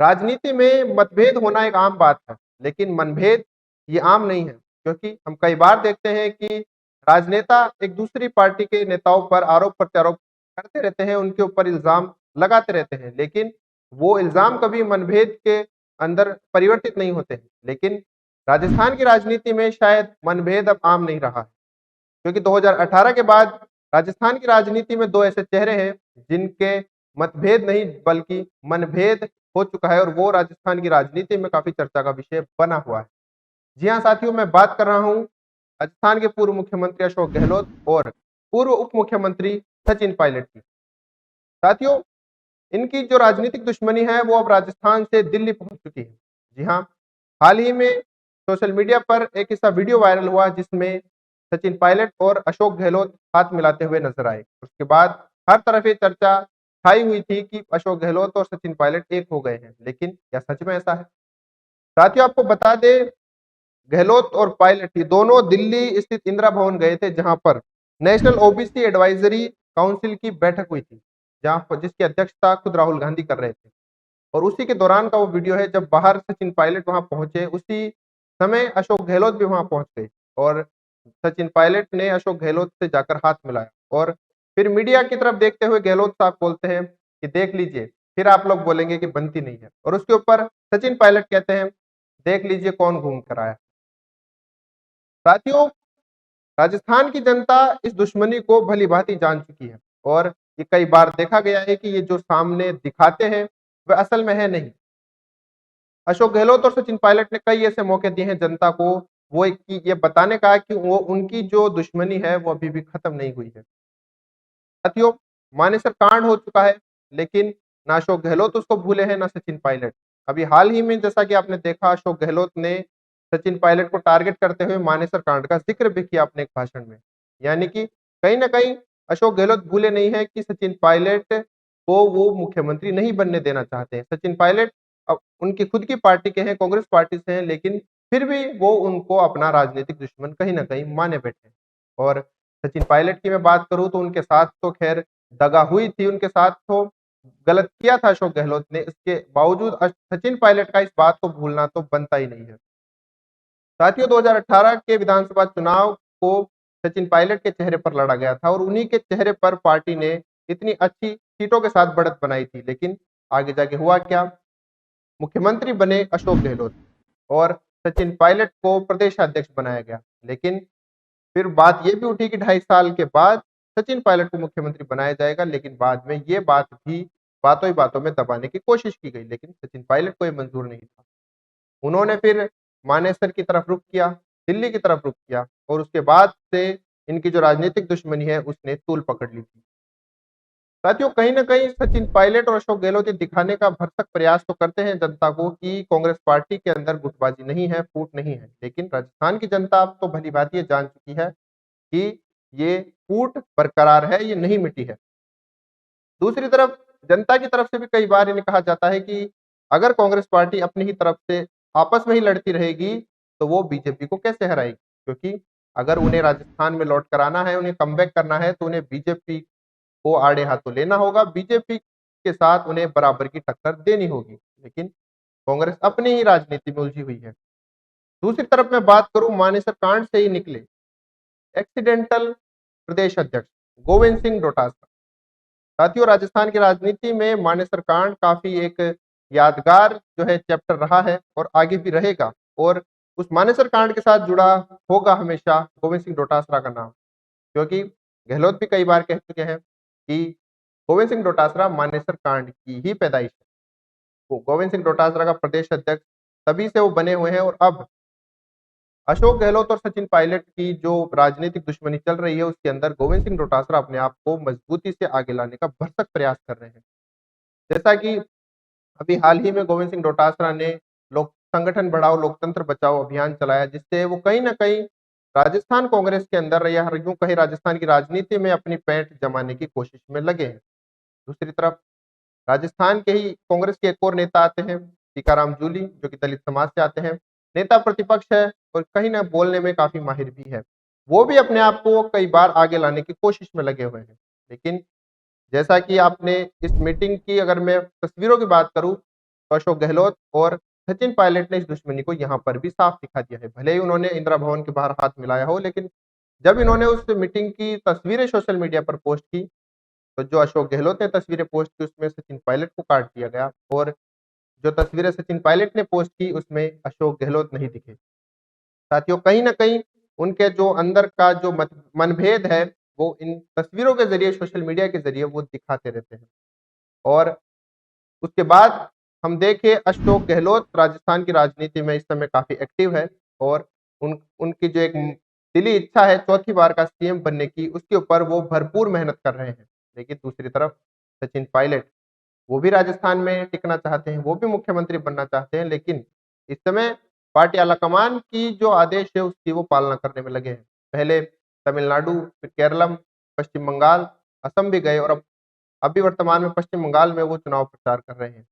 राजनीति में मतभेद होना एक आम बात है, लेकिन मनभेद ये आम नहीं है, क्योंकि हम कई बार देखते हैं कि राजनेता एक दूसरी पार्टी के नेताओं पर आरोप-प्रत्यारोप करते रहते हैं, उनके ऊपर इल्ज़ाम लगाते रहते हैं, लेकिन वो इल्ज़ाम कभी मनभेद के अंदर परिवर्तित नहीं होते हैं। लेकिन राजस्थान की राजनीति में शायद मनभेद अब आम नहीं रहा है, क्योंकि 2018 के बाद राजस्थान की राजनीति में 2 ऐसे चेहरे हैं, जिनके मतभेद नहीं बल्कि मनभेद हो चुका है और वो राजस्थान की राजनीति में काफ़ी चर्चा का विषय बना हुआ है। जी हाँ साथियों, मैं बात कर रहा हूँ राजस्थान के पूर्व मुख्यमंत्री अशोक गहलोत और पूर्व उप मुख्यमंत्री सचिन पायलट की। साथियों, इनकी जो राजनीतिक दुश्मनी है वो अब राजस्थान से दिल्ली पहुंच चुकी है। जी हाँ, हाल ही में सोशल मीडिया पर एक ऐसा वीडियो वायरल हुआ जिसमें सचिन पायलट और अशोक गहलोत हाथ मिलाते हुए नजर आए। उसके बाद हर तरफ ये चर्चा छाई हुई थी कि अशोक गहलोत और सचिन पायलट एक हो गए हैं, लेकिन क्या सच में ऐसा है? साथियों, आपको बता दें, गहलोत और पायलट ये दोनों दिल्ली स्थित इंदिरा भवन गए थे, जहां पर नेशनल ओबीसी एडवाइजरी काउंसिल की बैठक हुई थी, जहां पर जिसकी अध्यक्षता खुद राहुल गांधी कर रहे थे। और उसी के दौरान का वो वीडियो है, जब बाहर सचिन पायलट वहां पहुंचे, उसी समय अशोक गहलोत भी वहां पहुंच गए और सचिन पायलट ने अशोक गहलोत से जाकर हाथ मिलाया और फिर मीडिया की तरफ देखते हुए गहलोत साहब बोलते हैं कि देख लीजिए, फिर आप लोग बोलेंगे कि बनती नहीं है। और उसके ऊपर सचिन पायलट कहते हैं, देख लीजिए कौन घूम कर आया। साथियों, राजस्थान की जनता इस दुश्मनी को भली-भांति जान चुकी है और ये कई बार देखा गया है कि ये जो सामने दिखाते हैं, वह असल में है नहीं। अशोक गहलोत और सचिन पायलट ने कई ऐसे मौके दिए हैं जनता को, वो एक कि ये बताने का कि वो उनकी जो दुश्मनी है, वो अभी भी खत्म नहीं हुई है। साथियों, मानेसर कांड हो चुका है, लेकिन ना अशोक गहलोत उसको भूले हैं, ना सचिन पायलट। अभी हाल ही में जैसा कि आपने देखा, अशोक गहलोत ने सचिन पायलट को टारगेट करते हुए मानेसर कांड का ज़िक्र भी किया अपने एक भाषण में। यानी कि कहीं न कहीं अशोक गहलोत भूले नहीं हैं कि सचिन पायलट को वो मुख्यमंत्री नहीं बनने देना चाहते हैं। सचिन पायलट उनकी खुद की पार्टी के हैं, कांग्रेस पार्टी से हैं, लेकिन फिर भी वो उनको अपना राजनीतिक दुश्मन कहीं न कहीं माने बैठे हैं। और सचिन पायलट की मैं बात करूँ तो उनके साथ तो ख़ैर दगा हुई थी, उनके साथ तो गलत किया था अशोक गहलोत ने, इसके बावजूद सचिन पायलट का इस बात को भूलना तो बनता ही नहीं है। साथियों, 2018 के विधानसभा चुनाव को सचिन पायलट के चेहरे पर लड़ा गया था और उन्हीं के चेहरे पर पार्टी ने इतनी अच्छी सीटों के साथ बढ़त बनाई थी, लेकिन आगे जाके हुआ क्या? मुख्यमंत्री बने अशोक गहलोत और सचिन पायलट को प्रदेशाध्यक्ष बनाया गया। लेकिन फिर बात ये भी उठी कि 2.5 साल के बाद सचिन पायलट को मुख्यमंत्री बनाया जाएगा, लेकिन बाद में ये बात भी बातों ही बातों में दबाने की कोशिश की गई, लेकिन सचिन पायलट को ये मंजूर नहीं था। उन्होंने फिर मानेसर की तरफ रुख किया, दिल्ली की तरफ रुख किया और उसके बाद से इनकी जो राजनीतिक दुश्मनी है, उसने तूल पकड़ ली थी। साथियों, कहीं न कहीं सचिन पायलट और अशोक गहलोत ये दिखाने का भरसक प्रयास तो करते हैं जनता को कि कांग्रेस पार्टी के अंदर गुटबाजी नहीं है, फूट नहीं है। लेकिन राजस्थान की जनता अब तो भली-भांति ये जान चुकी है कि ये फूट बरकरार है, ये नहीं मिटी है। दूसरी तरफ जनता की तरफ से भी कई बार इन्हें कहा जाता है कि अगर कांग्रेस पार्टी अपनी ही तरफ से आपस में ही लड़ती रहेगी, तो वो बीजेपी को कैसे हराएगी? क्योंकि अगर उन्हें राजस्थान में लौट कर आना है, उन्हें कमबैक करना है, तो उन्हें बीजेपी को आड़े हाथों लेना होगा, बीजेपी के साथ उन्हें बराबर की टक्कर देनी होगी। लेकिन कांग्रेस अपनी ही राजनीति में उलझी हुई है। दूसरी तरफ मैं बात करूं, मानेसर कांड से ही निकले एक्सीडेंटल प्रदेश अध्यक्ष गोविंद सिंह डोटासरा। साथियों, राजस्थान की राजनीति में मानेसर कांड काफी एक यादगार जो है चैप्टर रहा है और आगे भी रहेगा और उस मानेसर कांड के साथ जुड़ा होगा हमेशा गोविंद सिंह डोटासरा का नाम, क्योंकि गहलोत भी कई बार कह चुके हैं कि गोविंद सिंह डोटासरा मानेसर कांड की ही पैदाइश है। वो गोविंद सिंह डोटासरा का प्रदेश अध्यक्ष तभी से वो बने हुए हैं और अब अशोक गहलोत और सचिन पायलट की जो राजनीतिक दुश्मनी चल रही है, उसके अंदर गोविंद सिंह डोटासरा अपने आप को मजबूती से आगे लाने का भरसक प्रयास कर रहे हैं। जैसा कि अभी हाल ही में गोविंद सिंह डोटासरा ने लोक संगठन बढ़ाओ लोकतंत्र बचाओ अभियान चलाया, जिससे वो कहीं न कहीं राजस्थान कांग्रेस के अंदर या यूँ कहें राजस्थान की राजनीति में अपनी पैठ जमाने की कोशिश में लगे हैं। दूसरी तरफ राजस्थान के ही कांग्रेस के एक और नेता आते हैं, टीकाराम जूली, जो कि दलित समाज से आते हैं। नेता प्रतिपक्ष है और कहीं न बोलने में काफ़ी माहिर भी है। वो भी अपने आप को कई बार आगे लाने की कोशिश में लगे हुए हैं। लेकिन जैसा कि आपने इस मीटिंग की अगर मैं तस्वीरों की बात करूँ, तो अशोक गहलोत और सचिन पायलट ने इस दुश्मनी को यहाँ पर भी साफ दिखा दिया है। भले ही उन्होंने इंदिरा भवन के बाहर हाथ मिलाया हो, लेकिन जब इन्होंने उस मीटिंग की तस्वीरें सोशल मीडिया पर पोस्ट की, तो जो अशोक गहलोत ने तस्वीरें पोस्ट की उसमें सचिन पायलट को काट दिया गया और जो तस्वीरें सचिन पायलट ने पोस्ट की उसमें अशोक गहलोत नहीं दिखे। साथियों, कहीं न कहीं उनके जो अंदर का जो मनभेद है, वो इन तस्वीरों के ज़रिए, सोशल मीडिया के ज़रिए वो दिखाते रहते हैं। और उसके बाद हम देखें, अशोक गहलोत राजस्थान की राजनीति में इस समय काफ़ी एक्टिव है और उनकी जो एक दिली इच्छा है चौथी बार का सीएम बनने की, उसके ऊपर वो भरपूर मेहनत कर रहे हैं। लेकिन दूसरी तरफ सचिन पायलट, वो भी राजस्थान में टिकना चाहते हैं, वो भी मुख्यमंत्री बनना चाहते हैं, लेकिन इस समय पार्टी आलाकमान की जो आदेश है उसकी वो पालना करने में लगे हैं। पहले तमिलनाडु, फिर केरलम, पश्चिम बंगाल, असम भी गए और अब अभी वर्तमान में पश्चिम बंगाल में वो चुनाव प्रचार कर रहे हैं।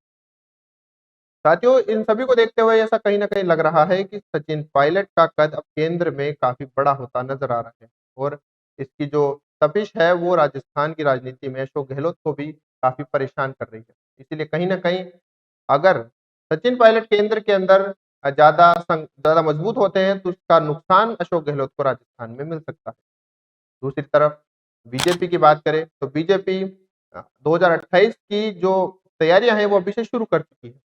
साथियों, इन सभी को देखते हुए ऐसा कहीं न कहीं लग रहा है कि सचिन पायलट का कद अब केंद्र में काफ़ी बड़ा होता नज़र आ रहा है और इसकी जो तपिश है वो राजस्थान की राजनीति में अशोक गहलोत को भी काफ़ी परेशान कर रही है। इसीलिए कहीं न कहीं अगर सचिन पायलट केंद्र के अंदर ज़्यादा मजबूत होते हैं तो उसका नुकसान अशोक गहलोत को राजस्थान में मिल सकता है। दूसरी तरफ बीजेपी की बात करें तो बीजेपी 2028 की जो तैयारियाँ हैं वो अभी से शुरू कर चुकी है।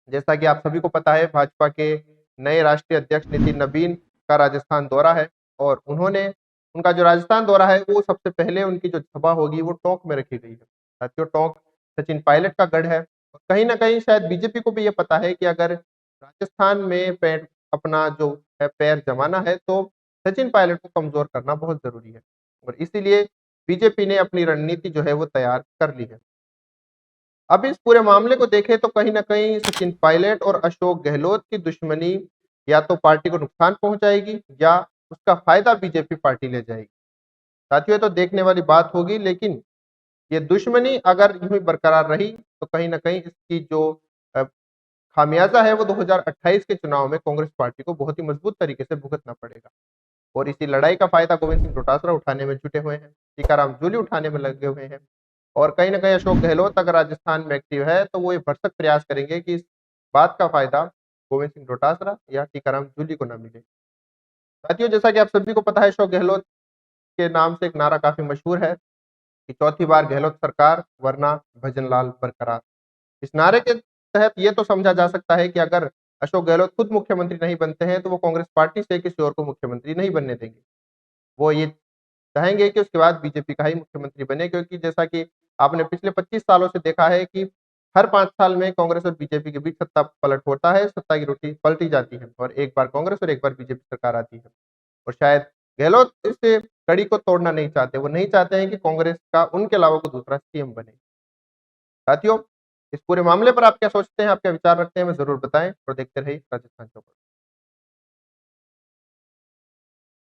जैसा कि आप सभी को पता है, भाजपा के नए राष्ट्रीय अध्यक्ष नितिन नबीन का राजस्थान दौरा है और उनका जो राजस्थान दौरा है वो सबसे पहले उनकी जो सभा होगी वो टोंक में रखी गई है। साथियों, टोंक सचिन पायलट का गढ़ है और कहीं न कहीं शायद बीजेपी को भी ये पता है कि अगर राजस्थान में पैर अपना जो है पैर जमाना है तो सचिन पायलट को कमज़ोर करना बहुत ज़रूरी है और इसीलिए बीजेपी ने अपनी रणनीति जो है वो तैयार कर ली है। अब इस पूरे मामले को देखें तो कहीं न कहीं सचिन पायलट और अशोक गहलोत की दुश्मनी या तो पार्टी को नुकसान पहुँचाएगी या उसका फ़ायदा बीजेपी पार्टी ले जाएगी। साथियों, ये तो देखने वाली बात होगी, लेकिन ये दुश्मनी अगर यूँ ही बरकरार रही तो कहीं न कहीं इसकी जो अ, खामियाज़ा है वो 2028 के चुनाव में कांग्रेस पार्टी को बहुत ही मजबूत तरीके से भुगतना पड़ेगा और इसी लड़ाई का फ़ायदा गोविंद सिंह डोटासरा उठाने में जुटे हुए हैं, टीकाराम जूली उठाने में लगे हुए हैं। और कहीं न कहीं अशोक गहलोत अगर राजस्थान में एक्टिव है, तो वो ये भरसक प्रयास करेंगे कि इस बात का फ़ायदा गोविंद सिंह डोटासरा या टीकाराम जूली को ना मिले। साथियों, जैसा कि आप सभी को पता है, अशोक गहलोत के नाम से एक नारा काफ़ी मशहूर है कि चौथी बार गहलोत सरकार वरना भजनलाल बरकरार। इस नारे के तहत ये तो समझा जा सकता है कि अगर अशोक गहलोत खुद मुख्यमंत्री नहीं बनते हैं, तो वो कांग्रेस पार्टी से किसी और को मुख्यमंत्री नहीं बनने देंगे। वो ये चाहेंगे कि उसके बाद बीजेपी का ही मुख्यमंत्री बने, क्योंकि जैसा कि आपने पिछले 25 सालों से देखा है कि हर 5 साल में कांग्रेस और बीजेपी के बीच सत्ता पलट होता है, सत्ता की रोटी पलटी जाती है और एक बार कांग्रेस और एक बार बीजेपी सरकार आती है। और शायद गहलोत इस कड़ी को तोड़ना नहीं चाहते, वो नहीं चाहते हैं कि कांग्रेस का उनके अलावा कोई दूसरा सीएम बने। साथियों, इस पूरे मामले पर आप क्या सोचते हैं, आप क्या विचार रखते हैं, हमें ज़रूर बताएँ और देखते रहिए राजस्थान चौपाल।